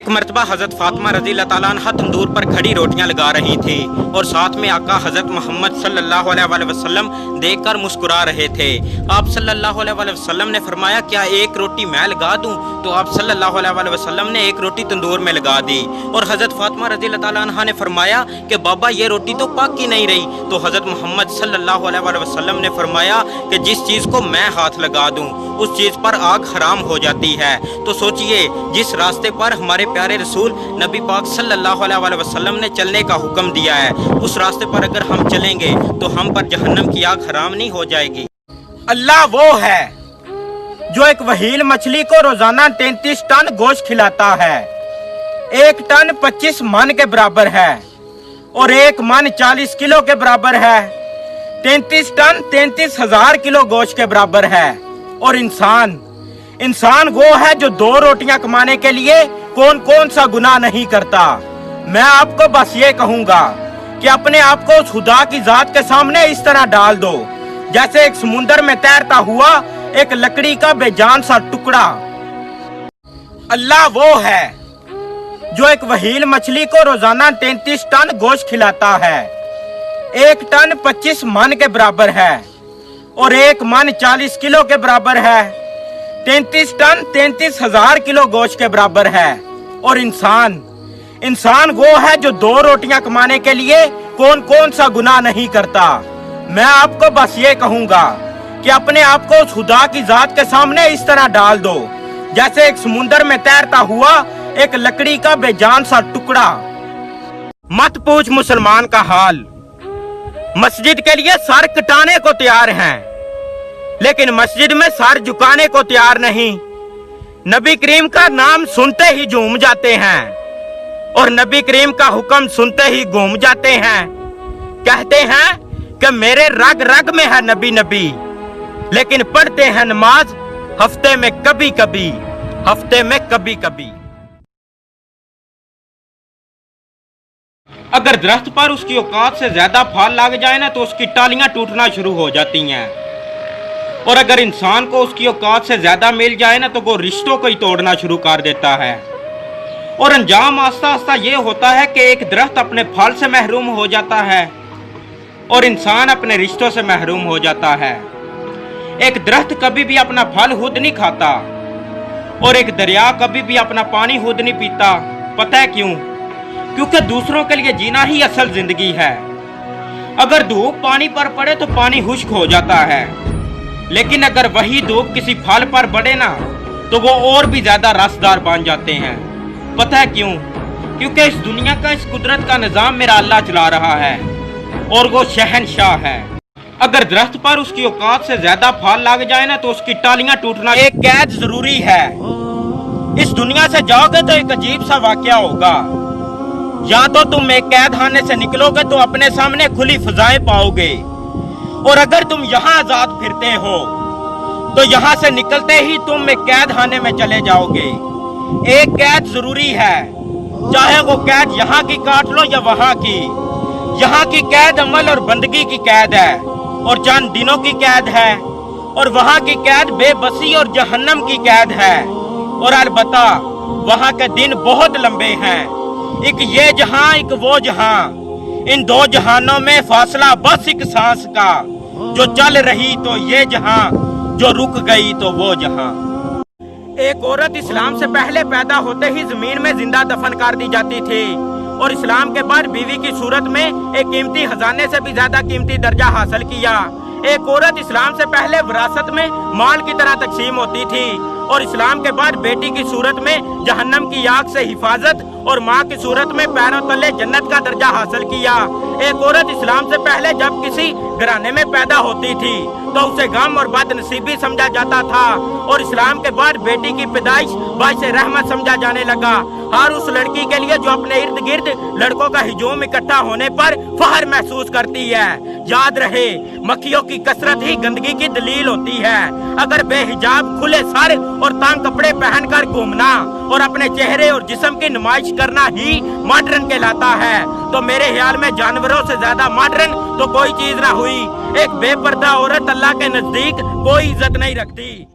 एक मरतबा हज़रत फातिमा रज़ी अल्लाह ताला अन्हा तंदूर पर खड़ी रोटियां लगा रही थी और साथ में आका हज़रत मोहम्मद सल्लल्लाहु अलैहि वसल्लम देखकर मुस्कुरा रहे थे। आप सल्लल्लाहु अलैहि वसल्लम ने फरमाया, क्या एक रोटी मैं लगा दूं? तो आप सल्लल्लाहु अलैहि वसल्लम ने एक रोटी तंदूर में लगा दी और हज़रत फातिमा रज़ी अल्लाह ताला अन्हा ने फरमाया कि बाबा ये रोटी तो पक ही नहीं रही। तो हज़रत मोहम्मद सल्लल्लाहु अलैहि वसल्लम ने फरमाया कि जिस चीज़ को मैं हाथ लगा दूं उस चीज़ पर आग हराम हो जाती है। तो सोचिए, जिस रास्ते पर हमारे प्यारे रसूल नबी पाक सल्लल्लाहु अलैहि वसल्लम ने चलने का हुक्म दिया है, उस रास्ते पर अगर हम चलेंगे तो हम पर जहन्नम की आग हराम नहीं हो जाएगी। अल्लाह वो है जो एक वहील मछली को रोजाना 33 टन गोश्त खिलाता है। 1 टन 25 मन के बराबर है और 1 मन 40 किलो के बराबर है। 33 टन 33,000 किलो गोश्त के बराबर है। और इंसान वो है जो 2 रोटियां कमाने के लिए कौन कौन सा गुनाह नहीं करता। मैं आपको बस ये कहूंगा कि अपने आप को उस खुदा की जात के सामने इस तरह डाल दो जैसे एक समुंदर में तैरता हुआ एक लकड़ी का बेजान सा टुकड़ा। अल्लाह वो है जो एक वहील मछली को रोजाना 33 टन गोश्त खिलाता है। 1 टन 25 मन के बराबर है और 1 मन 40 किलो के बराबर है। 33 टन 33,000 किलो गोश्त के बराबर है। और इंसान वो है जो 2 रोटियां कमाने के लिए कौन कौन सा गुनाह नहीं करता। मैं आपको बस ये कहूंगा कि अपने आप को उस खुदा की जात के सामने इस तरह डाल दो जैसे एक समुंदर में तैरता हुआ एक लकड़ी का बेजान सा टुकड़ा। मत पूछ मुसलमान का हाल, मस्जिद के लिए सर कटाने को तैयार हैं लेकिन मस्जिद में सर झुकाने को तैयार नहीं। नबी करीम का नाम सुनते ही झूम जाते हैं और नबी करीम का हुक्म सुनते ही घूम जाते हैं। कहते हैं कि मेरे रग रग में है नबी नबी, लेकिन पढ़ते हैं नमाज हफ्ते में कभी कभी। अगर दरख्त पर उसकी औकात से ज्यादा फल लग जाए ना तो उसकी टालियां टूटना शुरू हो जाती हैं, और अगर इंसान को उसकी औकात से ज्यादा मिल जाए ना तो वो रिश्तों को ही तोड़ना शुरू कर देता है। और अंजाम आस्ता आस्ता ये होता है कि एक दरख्त अपने फल से महरूम हो जाता है और इंसान अपने रिश्तों से महरूम हो जाता है। एक दरख्त कभी भी अपना फल खुद नहीं खाता और एक दरिया कभी भी अपना पानी खुद नहीं पीता। पता है क्यों? क्योंकि दूसरों के लिए जीना ही असल जिंदगी है। अगर धूप पानी पर पड़े तो पानी खुश्क हो जाता है, लेकिन अगर वही धूप किसी फल पर पड़े ना तो वो और भी ज्यादा रसदार बन जाते हैं। पता है क्यों? क्योंकि इस दुनिया का, इस कुदरत का निजाम मेरा अल्लाह चला रहा है और वो शहनशाह है। अगर दरख्त पर उसकी औकात से ज्यादा फल लग जाए ना तो उसकी टालियां टूटना एक कैद जरूरी है। इस दुनिया से जाओगे तो एक अजीब सा वाकया होगा। या तो तुम एक कैद खाने से निकलोगे तो अपने सामने खुली फजाएं पाओगे, और अगर तुम यहाँ आजाद फिरते हो तो यहाँ से निकलते ही तुम एक कैद खाने में चले जाओगे। एक कैद जरूरी है, चाहे वो कैद यहाँ की काट लो या वहाँ की। यहाँ की कैद अमल और बंदगी की कैद है और चंद दिनों की कैद है, और वहाँ की कैद बेबसी और जहन्नम की कैद है। और अलबत्ता वहाँ के दिन बहुत लंबे हैं, एक ये जहां एक वो जहां, इन 2 जहानों में फासला बस एक सांस का। जो चल रही तो ये जहां, जो रुक गई तो वो जहां। एक औरत इस्लाम से पहले पैदा होते ही जमीन में जिंदा दफन कर दी जाती थी और इस्लाम के बाद बीवी की सूरत में एक कीमती खजाने से भी ज्यादा कीमती दर्जा हासिल किया। एक औरत इस्लाम से पहले विरासत में माल की तरह तकसीम होती थी और इस्लाम के बाद बेटी की सूरत में जहन्नम की आग से हिफाजत और माँ की सूरत में पैरों तले जन्नत का दर्जा हासिल किया। एक औरत इस्लाम से पहले जब किसी घराने में पैदा होती थी तो उसे गम और बदनसीबी समझा जाता था और इस्लाम के बाद बेटी की पैदाइश बाइसे रहमत समझा जाने लगा। हर उस लड़की के लिए जो अपने इर्द गिर्द लड़कों का हिजूम इकट्ठा होने पर फख्र महसूस करती है। याद रहे, मक्खियों की कसरत ही गंदगी की दलील होती है। अगर बेहिजाब खुले सर और तंग कपड़े पहनकर घूमना और अपने चेहरे और जिस्म की नुमाइश करना ही मॉडर्न कहलाता है तो मेरे ख्याल में जानवरों से ज्यादा मॉडर्न तो कोई चीज ना हुई। एक बेपर्दा औरत अल्लाह के नजदीक कोई इज्जत नहीं रखती।